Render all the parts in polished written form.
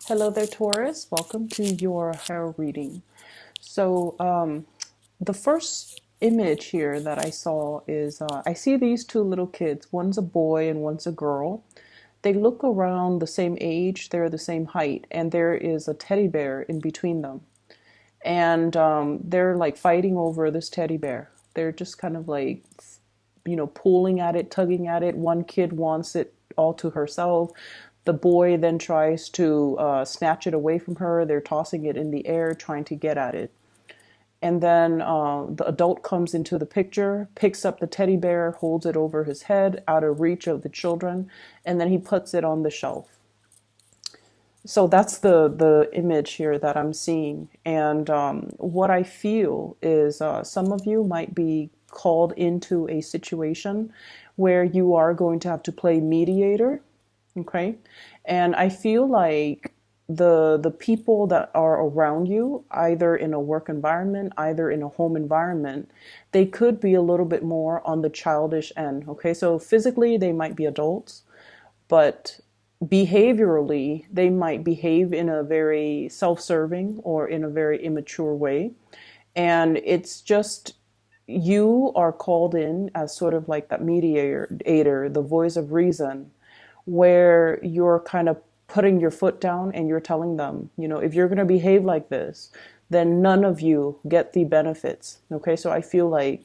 Hello there, Taurus. Welcome to your tarot reading. The first image here that I saw is I see these two little kids. One's a boy and one's a girl. They look around the same age, they're the same height, and there is a teddy bear in between them. And they're like fighting over this teddy bear. They're just kind of like, pulling at it, tugging at it. One kid wants it all to herself. The boy then tries to snatch it away from her. They're tossing it in the air, trying to get at it. And then the adult comes into the picture, picks up the teddy bear, holds it over his head, out of reach of the children, and then he puts it on the shelf. So that's the image here that I'm seeing. And what I feel is some of you might be called into a situation where you are going to have to play mediator. Okay. And I feel like the people that are around you, either in a work environment, either in a home environment, they could be a little bit more on the childish end. Okay. So physically, they might be adults, but behaviorally, they might behave in a very self-serving or in a very immature way. And it's just you are called in as sort of like that mediator, the voice of reason, where you're kind of putting your foot down and you're telling them, if you're going to behave like this, then none of you get the benefits. Okay, so I feel like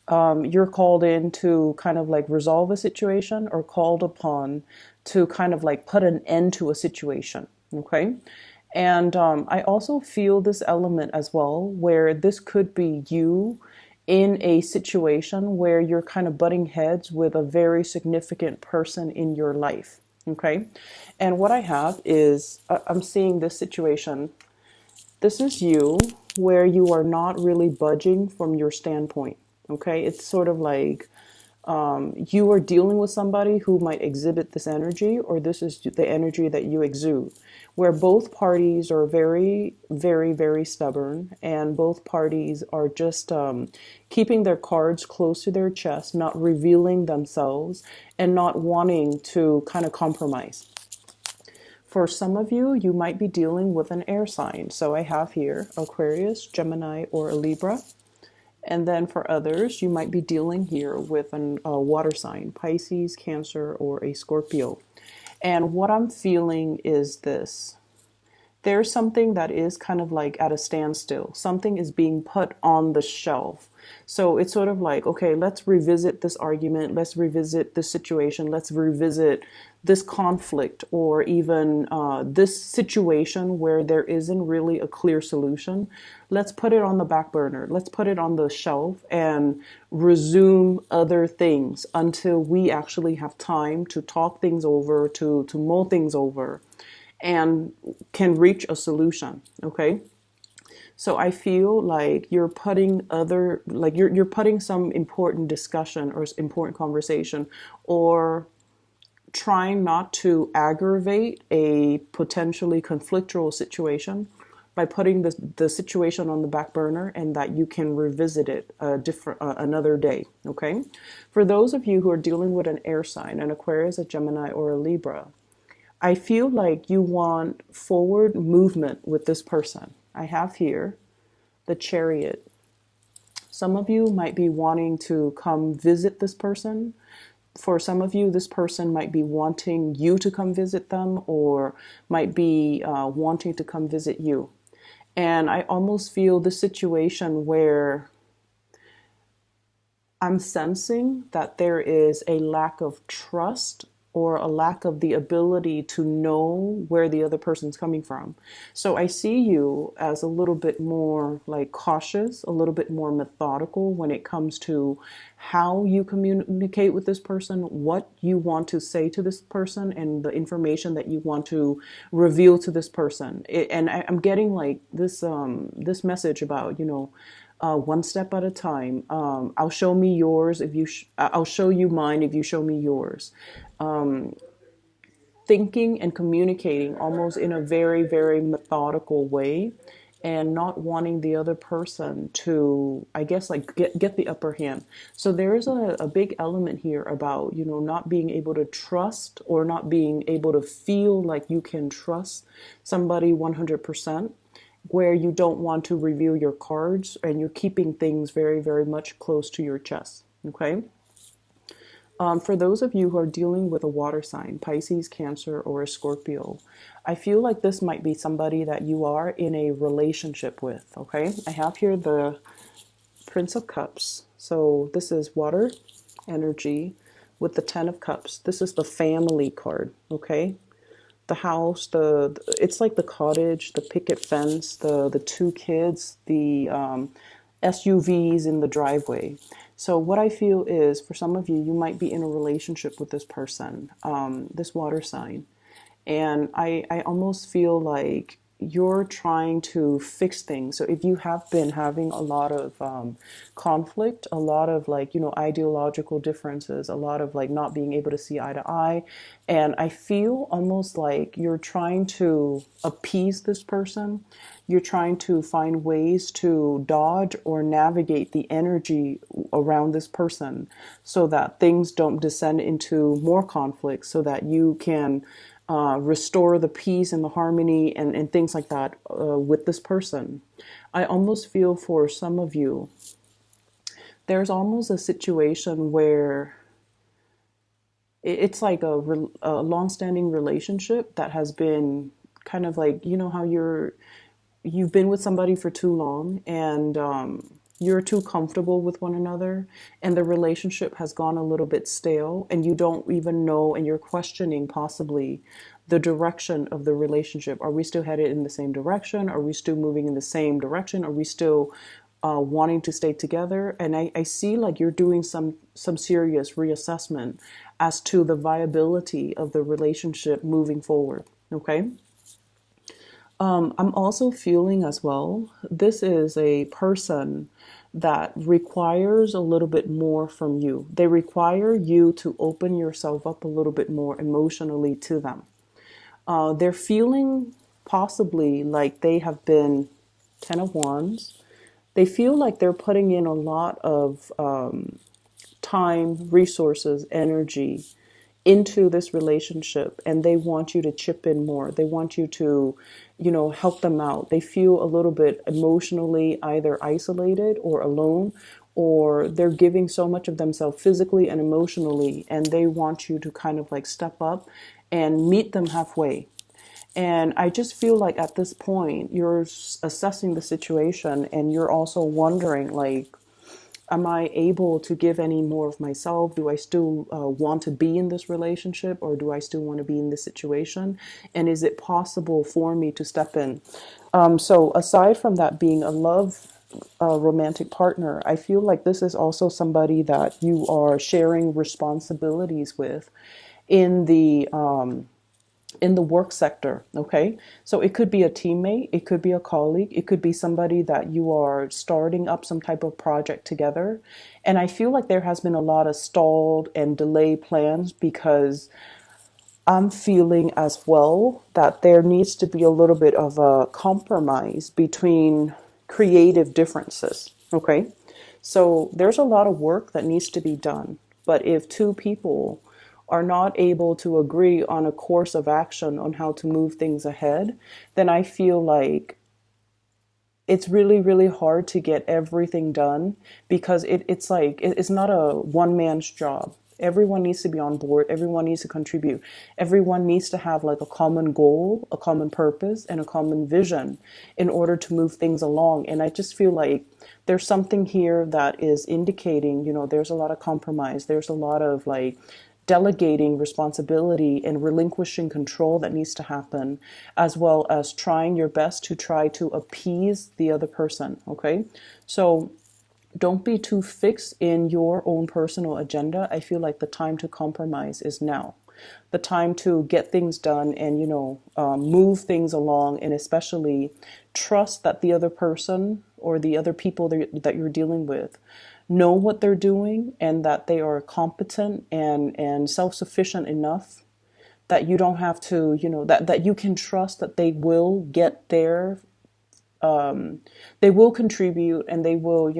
you're called in to kind of like resolve a situation or called upon to kind of like put an end to a situation. Okay. And I also feel this element as well, where this could be you in a situation where you're kind of butting heads with a very significant person in your life. Okay. And what I have is I'm seeing this situation. This is you where you are not really budging from your standpoint. Okay. It's sort of like you are dealing with somebody who might exhibit this energy, or this is the energy that you exude, where both parties are very, very, very stubborn, and both parties are just keeping their cards close to their chest, not revealing themselves, and not wanting to kind of compromise. For some of you, you might be dealing with an air sign. So I have here Aquarius, Gemini, or a Libra. And then for others, you might be dealing here with a water sign, Pisces, Cancer, or a Scorpio. And what I'm feeling is this. There's something that is kind of like at a standstill. Something is being put on the shelf. So it's sort of like, okay, let's revisit this argument. Let's revisit this situation. Let's revisit this conflict, or even this situation where there isn't really a clear solution. Let's put it on the back burner. Let's put it on the shelf and resume other things until we actually have time to talk things over, to mull things over, and can reach a solution. Okay. So I feel like you're putting you're putting some important discussion or important conversation, or trying not to aggravate a potentially conflictual situation by putting the situation on the back burner, and that you can revisit it another day. Okay. For those of you who are dealing with an air sign, an Aquarius, a Gemini, or a Libra, I feel like you want forward movement with this person. I have here the Chariot. Some of you might be wanting to come visit this person. For some of you, this person might be wanting you to come visit them, or might be wanting to come visit you. And I almost feel the situation where I'm sensing that there is a lack of trust, or a lack of the ability to know where the other person's coming from. So I see you as a little bit more like cautious, a little bit more methodical when it comes to how you communicate with this person, what you want to say to this person, and the information that you want to reveal to this person. And I'm getting like this message about, one step at a time. I'll show me yours if you. I'll show you mine if you show me yours. Thinking and communicating almost in a very, very methodical way, and not wanting the other person to, I guess, like get the upper hand. So there is a big element here about, not being able to trust, or not being able to feel like you can trust somebody 100%, where you don't want to reveal your cards and you're keeping things very, very much close to your chest. Okay. For those of you who are dealing with a water sign, Pisces, Cancer, or a Scorpio, I feel like this might be somebody that you are in a relationship with, okay? I have here the Prince of Cups. So this is water energy with the Ten of Cups. This is the family card, okay? The house, it's like the cottage, the picket fence, the two kids, the SUVs in the driveway. So what I feel is, for some of you, you might be in a relationship with this person, this water sign. And I almost feel like you're trying to fix things. So if you have been having a lot of conflict, a lot of like, ideological differences, a lot of like not being able to see eye to eye. And I feel almost like you're trying to appease this person. You're trying to find ways to dodge or navigate the energy around this person so that things don't descend into more conflict, so that you can restore the peace and the harmony and things like that with this person. I almost feel for some of you, there's almost a situation where it's like a long-standing relationship that has been kind of like, how you've been with somebody for too long, and you're too comfortable with one another, and the relationship has gone a little bit stale, and you don't even know, and you're questioning possibly the direction of the relationship. Are we still headed in the same direction? Are we still moving in the same direction? Are we still wanting to stay together? And I see like you're doing some serious reassessment as to the viability of the relationship moving forward. Okay. I'm also feeling as well, this is a person that requires a little bit more from you. They require you to open yourself up a little bit more emotionally to them. They're feeling possibly like they have been Ten of Wands. They feel like they're putting in a lot of time, resources, energy into this relationship, and they want you to chip in more. They want you to, help them out. They feel a little bit emotionally either isolated or alone, or they're giving so much of themselves physically and emotionally, and they want you to kind of like step up and meet them halfway. And I just feel like at this point, you're assessing the situation, and you're also wondering, like, am I able to give any more of myself? Do I still want to be in this relationship, or do I still want to be in this situation? And is it possible for me to step in? So aside from that being a love romantic partner, I feel like this is also somebody that you are sharing responsibilities with in the work sector. Okay. So it could be a teammate, it could be a colleague, it could be somebody that you are starting up some type of project together. And I feel like there has been a lot of stalled and delayed plans, because I'm feeling as well that there needs to be a little bit of a compromise between creative differences. Okay. So there's a lot of work that needs to be done. But if two people are not able to agree on a course of action on how to move things ahead, then I feel like it's really, really hard to get everything done, because it's not a one man's job. Everyone needs to be on board. Everyone needs to contribute. Everyone needs to have like a common goal, a common purpose, and a common vision in order to move things along. And I just feel like there's something here that is indicating, there's a lot of compromise. There's a lot of like delegating responsibility and relinquishing control that needs to happen, as well as trying your best to try to appease the other person. Okay. So don't be too fixed in your own personal agenda. I feel like the time to compromise is now. The time to get things done and, move things along, and especially trust that the other person or the other people that you're dealing with know what they're doing, and that they are competent and self-sufficient enough that you don't have to, that you can trust that they will get there they will contribute, and they will,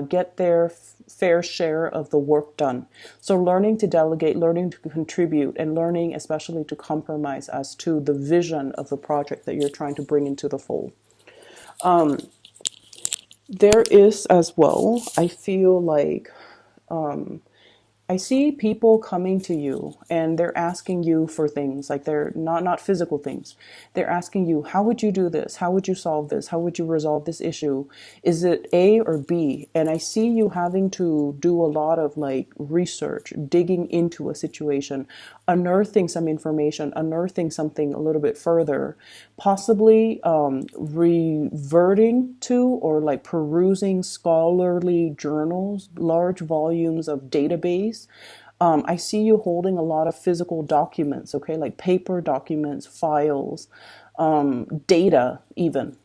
get their fair share of the work done. So learning to delegate, learning to contribute, and learning especially to compromise as to the vision of the project that you're trying to bring into the fold. There is as well, I feel like, I see people coming to you and they're asking you for things, like they're not physical things. They're asking you, how would you do this? How would you solve this? How would you resolve this issue? Is it A or B? And I see you having to do a lot of like research, digging into a situation, unearthing some information, unearthing something a little bit further, possibly reverting to or like perusing scholarly journals, large volumes of database. I see you holding a lot of physical documents, okay, like paper documents, files, data, even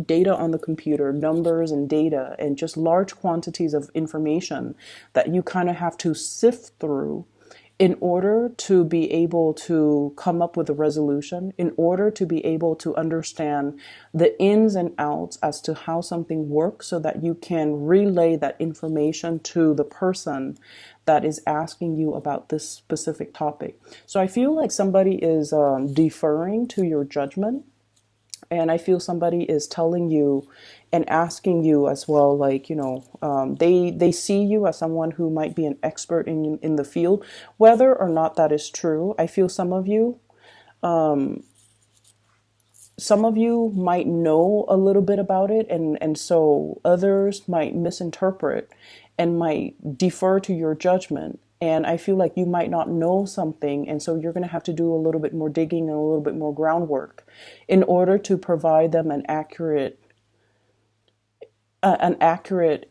data on the computer, numbers and data, and just large quantities of information that you kind of have to sift through in order to be able to come up with a resolution, in order to be able to understand the ins and outs as to how something works, so that you can relay that information to the person that is asking you about this specific topic. So I feel like somebody is deferring to your judgment, and I feel somebody is telling you and asking you as well, like, they see you as someone who might be an expert in the field, whether or not that is true. I feel some of you might know a little bit about it, and so others might misinterpret and might defer to your judgment. And I feel like you might not know something, and so you're going to have to do a little bit more digging and a little bit more groundwork in order to provide them an accurate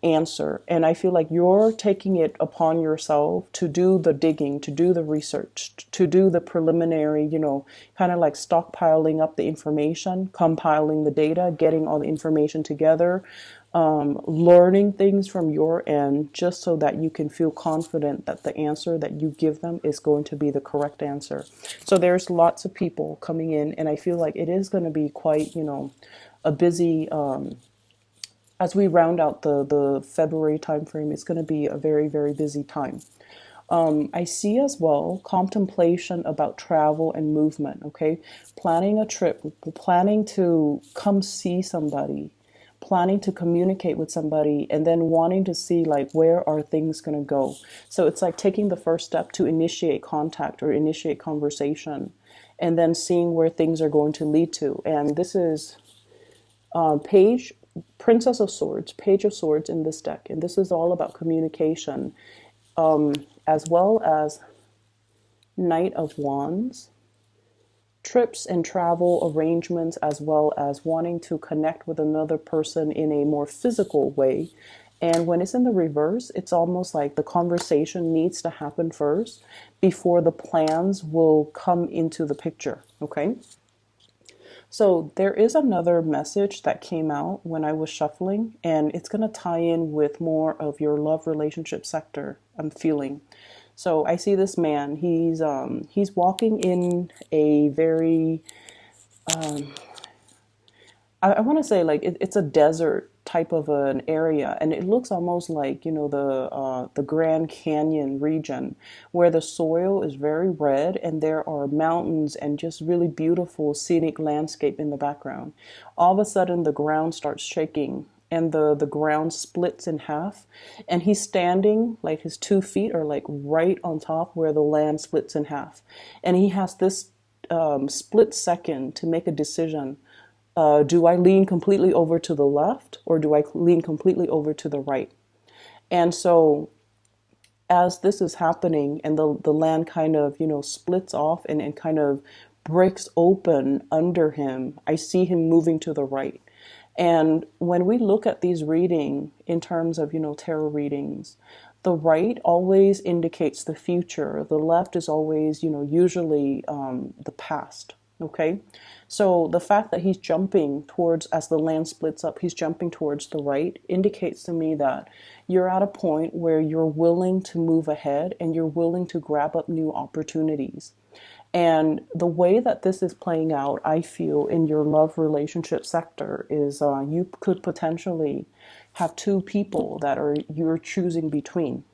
answer. And I feel like you're taking it upon yourself to do the digging, to do the research, to do the preliminary, kind of like stockpiling up the information, compiling the data, getting all the information together, learning things from your end, just so that you can feel confident that the answer that you give them is going to be the correct answer. So there's lots of people coming in, and I feel like it is going to be quite, a busy, as we round out the February timeframe, it's going to be a very, very busy time. I see as well contemplation about travel and movement, okay? Planning a trip, planning to come see somebody, planning to communicate with somebody, and then wanting to see like where are things going to go. So it's like taking the first step to initiate contact or initiate conversation, and then seeing where things are going to lead to. And this is Princess of Swords, Page of Swords in this deck. And this is all about communication, as well as Knight of Wands, trips and travel arrangements, as well as wanting to connect with another person in a more physical way. And when it's in the reverse, it's almost like the conversation needs to happen first before the plans will come into the picture, okay? So there is another message that came out when I was shuffling, and it's going to tie in with more of your love relationship sector, I'm feeling. So I see this man. He's walking in a very I want to say like it's a desert type of an area, and it looks almost like the Grand Canyon region, where the soil is very red and there are mountains and just really beautiful scenic landscape in the background. All of a sudden the ground starts shaking and the ground splits in half, and he's standing, like his 2 feet are like right on top where the land splits in half, and he has this split second to make a decision. Do I lean completely over to the left, or do I lean completely over to the right? And so as this is happening and the land kind of, splits off and kind of breaks open under him, I see him moving to the right. And when we look at these reading in terms of, tarot readings, the right always indicates the future. The left is always, usually the past. Okay, so the fact that he's jumping towards, as the land splits up, he's jumping towards the right, indicates to me that you're at a point where you're willing to move ahead and you're willing to grab up new opportunities. And the way that this is playing out, I feel, in your love relationship sector is you could potentially have two people that are you're choosing between.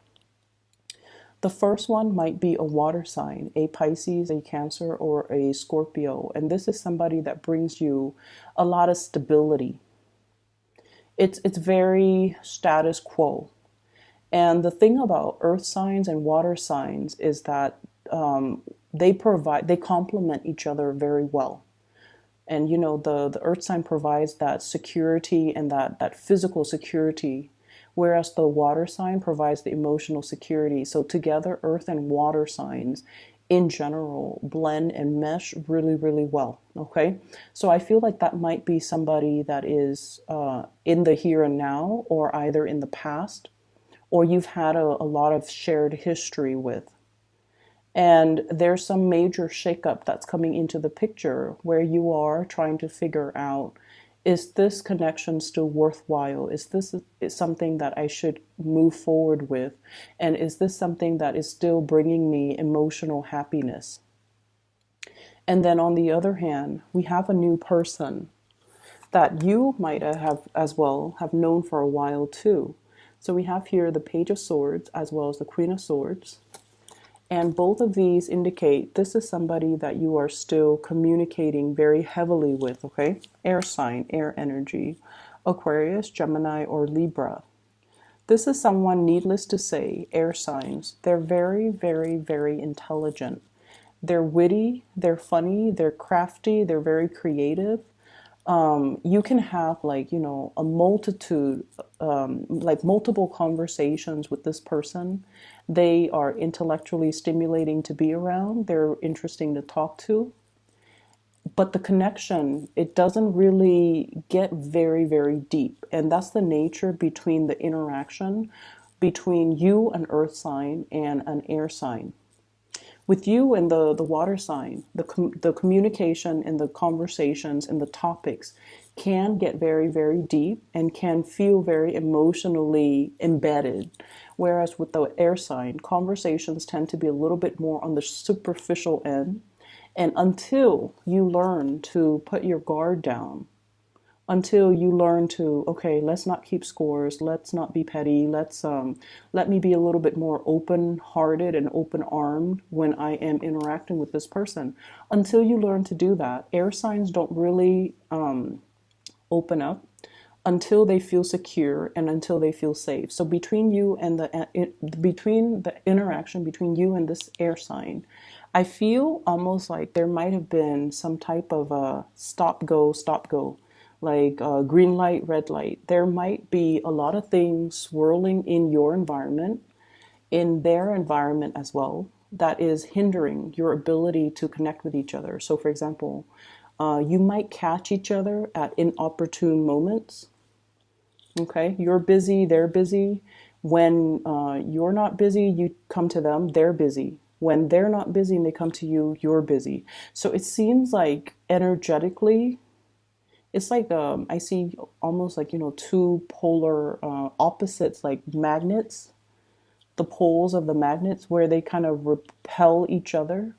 The first one might be a water sign, a Pisces, a Cancer, or a Scorpio. And this is somebody that brings you a lot of stability. It's very status quo. And the thing about earth signs and water signs is that they complement each other very well. And the earth sign provides that security and that physical security, whereas the water sign provides the emotional security. So together, earth and water signs in general blend and mesh really, really well. Okay, so I feel like that might be somebody that is in the here and now, or either in the past, or you've had a lot of shared history with. And there's some major shakeup that's coming into the picture where you are trying to figure out, is this connection still worthwhile? Is this something that I should move forward with? And is this something that is still bringing me emotional happiness? And then on the other hand, we have a new person that you might have as well have known for a while too. So we have here the Page of Swords as well as the Queen of Swords. And both of these indicate this is somebody that you are still communicating very heavily with, okay? Air sign, air energy, Aquarius, Gemini, or Libra. This is someone, needless to say, air signs. They're very, very, very intelligent. They're witty, they're funny, they're crafty, they're very creative. You can have a multitude, like multiple conversations with this person. They are intellectually stimulating to be around. They're interesting to talk to. But the connection, it doesn't really get very, very deep. And that's the nature between the interaction between you, an earth sign, and an air sign. With you and the water sign, the communication and the conversations and the topics can get very, very deep and can feel very emotionally embedded. Whereas with the air sign, conversations tend to be a little bit more on the superficial end. And until you learn to put your guard down, until you learn to, okay, let's not keep scores, let's not be petty, let me be a little bit more open-hearted and open-armed when I am interacting with this person. Until you learn to do that, air signs don't really open up until they feel secure and until they feel safe. So between you and between the interaction between you and this air sign, I feel almost like there might have been some type of a stop go, like green light, red light. There might be a lot of things swirling in your environment, in their environment as well, that is hindering your ability to connect with each other. So for example, you might catch each other at inopportune moments. Okay, you're busy, they're busy. When you're not busy, you come to them, they're busy. When they're not busy and they come to you, you're busy. So it seems like energetically, it's like I see almost like two polar opposites, like magnets, the poles of the magnets where they kind of repel each other.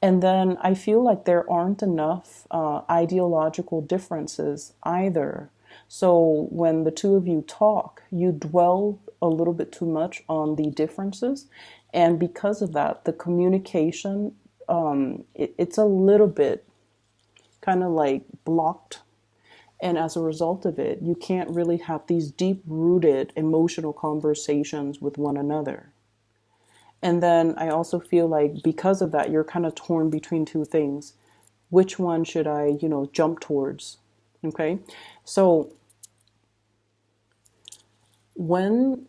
And then I feel like there aren't enough ideological differences either. So when the two of you talk, you dwell a little bit too much on the differences. And because of that, the communication, it's a little bit kind of like blocked. And as a result of it, you can't really have these deep-rooted emotional conversations with one another. And then I also feel like because of that, you're kind of torn between two things. Which one should I, jump towards? Okay. So when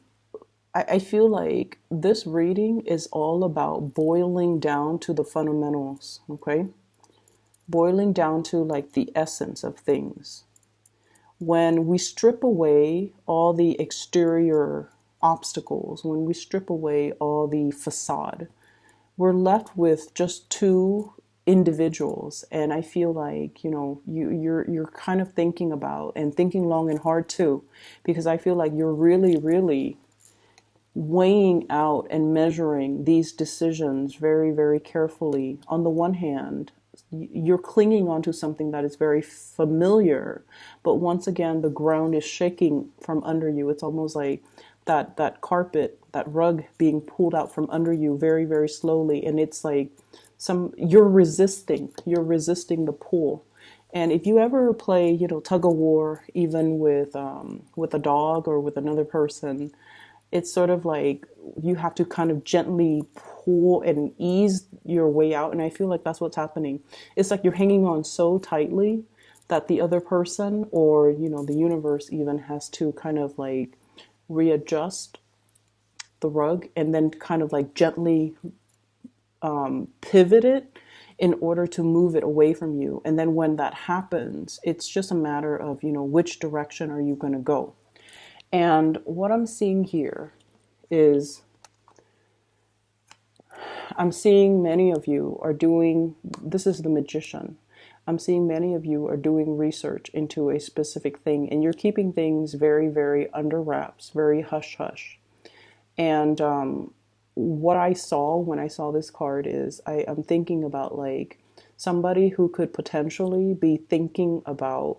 I feel like this reading is all about boiling down to the fundamentals. Okay. Boiling down to like the essence of things. When we strip away all the exterior obstacles, when we strip away all the facade, we're left with just two individuals. And I feel like, you're kind of thinking about and thinking long and hard too, because I feel like you're really, really weighing out and measuring these decisions very, very carefully. On the one hand, you're clinging onto something that is very familiar, but once again, the ground is shaking from under you. It's almost like that carpet, that rug being pulled out from under you very, very slowly, and it's like you're resisting the pull. And if you ever play, tug of war, even with a dog or with another person, it's sort of like you have to kind of gently pull and ease your way out. And I feel like that's what's happening. It's like you're hanging on so tightly that the other person, or the universe even, has to kind of like readjust the rug and then kind of like gently pivot it in order to move it away from you. And then when that happens, it's just a matter of, which direction are you going to go. And what I'm seeing here is I'm seeing many of you are doing, this is the Magician. I'm seeing many of you are doing research into a specific thing, and you're keeping things very, very under wraps, very hush hush. And what I saw when I saw this card is I'm thinking about like somebody who could potentially be thinking about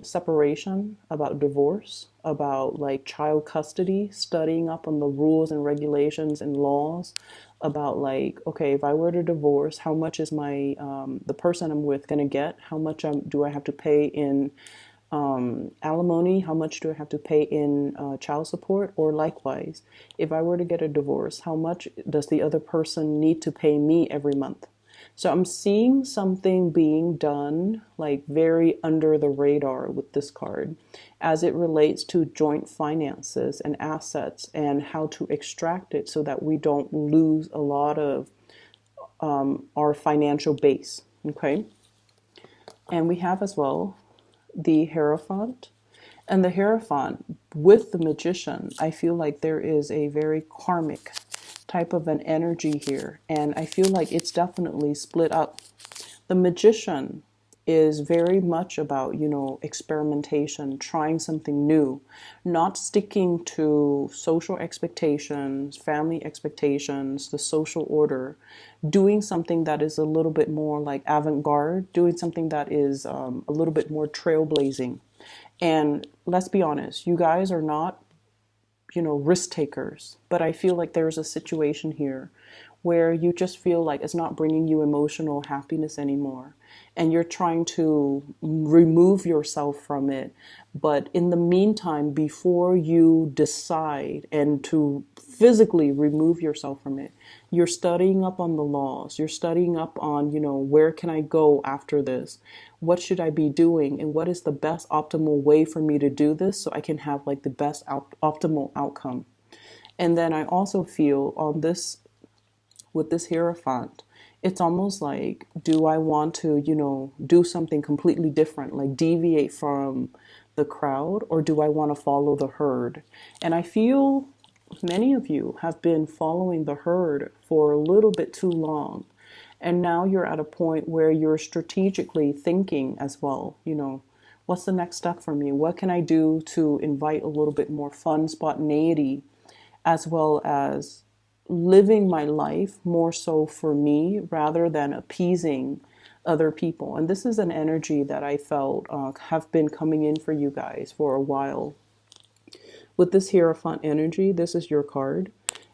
separation, about divorce, about like child custody, studying up on the rules and regulations and laws about like, okay, if I were to divorce, how much is my the person I'm with gonna get? How much do I have to pay in alimony? How much do I have to pay in child support? Or likewise, if I were to get a divorce, how much does the other person need to pay me every month? So I'm seeing something being done like very under the radar with this card as it relates to joint finances and assets and how to extract it so that we don't lose a lot of our financial base. Okay. And we have as well the Hierophant. And the Hierophant with the Magician, I feel like there is a very karmic type of an energy here. And I feel like it's definitely split up. The Magician is very much about, experimentation, trying something new, not sticking to social expectations, family expectations, the social order, doing something that is a little bit more like avant-garde, doing something that is a little bit more trailblazing. And let's be honest, you guys are not, risk takers, but I feel like there's a situation here where you just feel like it's not bringing you emotional happiness anymore, and you're trying to remove yourself from it. But in the meantime, before you decide and to physically remove yourself from it, you're studying up on the laws, you're studying up on, where can I go after this? What should I be doing? And what is the best optimal way for me to do this so I can have like the best optimal outcome? And then I also feel on this, with this Hierophant, it's almost like, do I want to, do something completely different, like deviate from the crowd, or do I want to follow the herd? And I feel many of you have been following the herd for a little bit too long. And now you're at a point where you're strategically thinking as well, what's the next step for me? What can I do to invite a little bit more fun, spontaneity, as well as living my life more so for me rather than appeasing other people? And this is an energy that I felt have been coming in for you guys for a while. With this Hierophant energy, this is your card.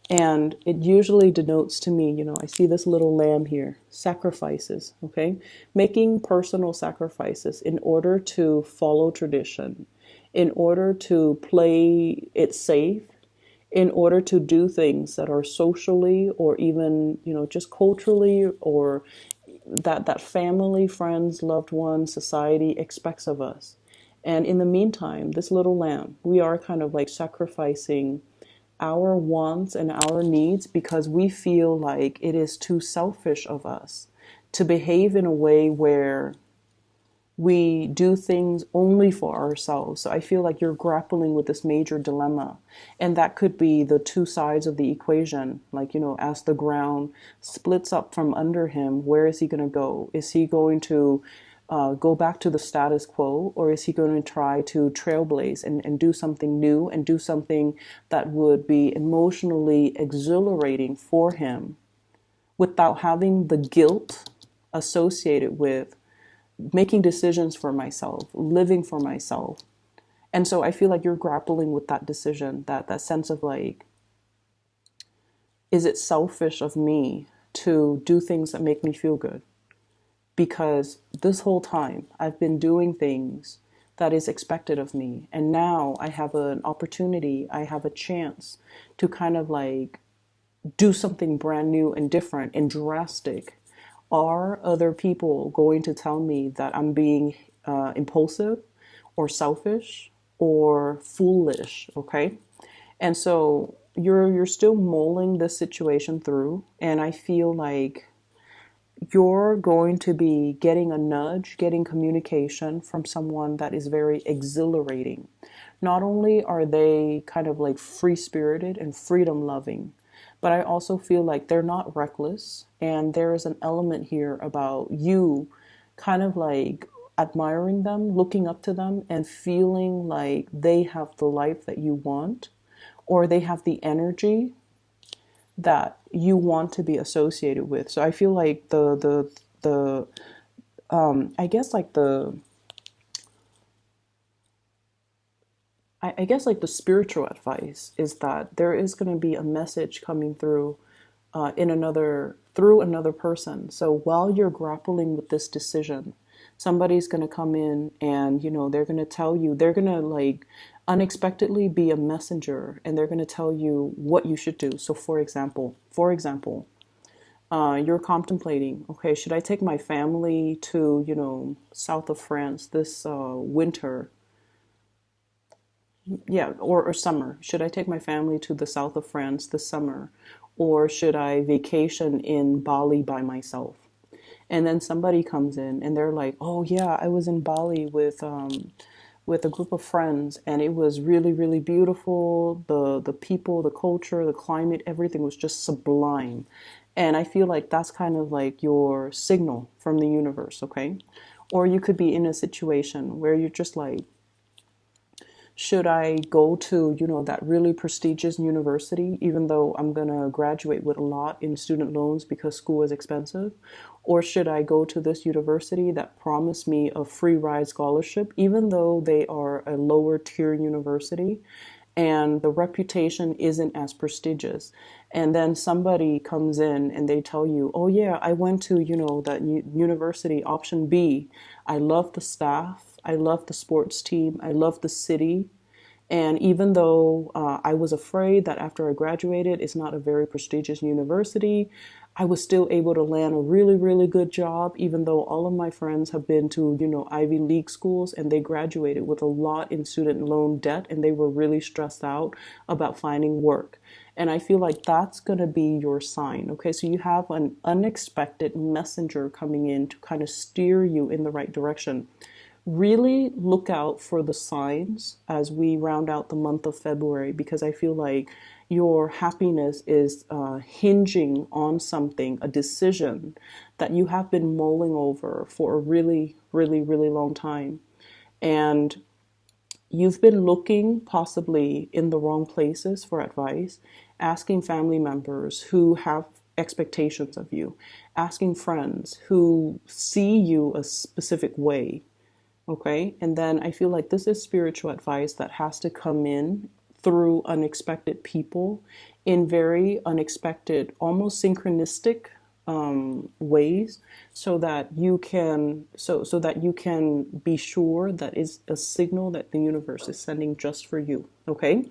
And it usually denotes to me, I see this little lamb here, sacrifices, okay? Making personal sacrifices in order to follow tradition, in order to play it safe, in order to do things that are socially or even, just culturally, or that family, friends, loved ones, society expects of us. And in the meantime, this little lamb, we are kind of like sacrificing our wants and our needs because we feel like it is too selfish of us to behave in a way where we do things only for ourselves. So I feel like you're grappling with this major dilemma. And that could be the two sides of the equation. Like, as the ground splits up from under him, where is he going to go? Is he going to go back to the status quo, or is he going to try to trailblaze and do something new and do something that would be emotionally exhilarating for him without having the guilt associated with making decisions for myself, living for myself? And so I feel like you're grappling with that decision, that sense of like, is it selfish of me to do things that make me feel good? Because this whole time I've been doing things that is expected of me. And now I have an opportunity, I have a chance to kind of like do something brand new and different and drastic. Are other people going to tell me that I'm being impulsive or selfish or foolish? Okay. And so you're still mulling this situation through, and I feel like you're going to be getting a nudge, getting communication from someone that is very exhilarating. Not only are they kind of like free spirited and freedom loving, but I also feel like they're not reckless. And there is an element here about you kind of like admiring them, looking up to them, and feeling like they have the life that you want, or they have the energy that you want to be associated with. So I feel like the I guess like I guess like the spiritual advice is that there is going to be a message coming through in another through another person. So while you're grappling with this decision, somebody's going to come in and they're going to tell you, they're going to like unexpectedly be a messenger, and they're going to tell you what you should do. So for example, you're contemplating, okay, should I take my family to south of France this winter? Yeah, or summer. Should I take my family to the south of France this summer? Or should I vacation in Bali by myself? And then somebody comes in and they're like, oh yeah, I was in Bali with a group of friends, and it was really, really beautiful. The people, the culture, the climate, everything was just sublime. And I feel like that's kind of like your signal from the universe, okay? Or you could be in a situation where you're just like, should I go to, that really prestigious university, even though I'm going to graduate with a lot in student loans because school is expensive? Or should I go to this university that promised me a free ride scholarship, even though they are a lower tier university and the reputation isn't as prestigious? And then somebody comes in and they tell you, oh yeah, I went to, that university option B. I love the staff. I love the sports team. I love the city. And even though I was afraid that after I graduated, it's not a very prestigious university, I was still able to land a really, really good job, even though all of my friends have been to, Ivy League schools, and they graduated with a lot in student loan debt, and they were really stressed out about finding work. And I feel like that's going to be your sign. Okay, so you have an unexpected messenger coming in to kind of steer you in the right direction. Really look out for the signs as we round out the month of February, because I feel like your happiness is hinging on something, a decision that you have been mulling over for a really, really, really long time. And you've been looking possibly in the wrong places for advice, asking family members who have expectations of you, asking friends who see you a specific way. Okay. And then I feel like this is spiritual advice that has to come in through unexpected people in very unexpected, almost synchronistic ways, so that you can be sure that it's a signal that the universe is sending just for you. Okay.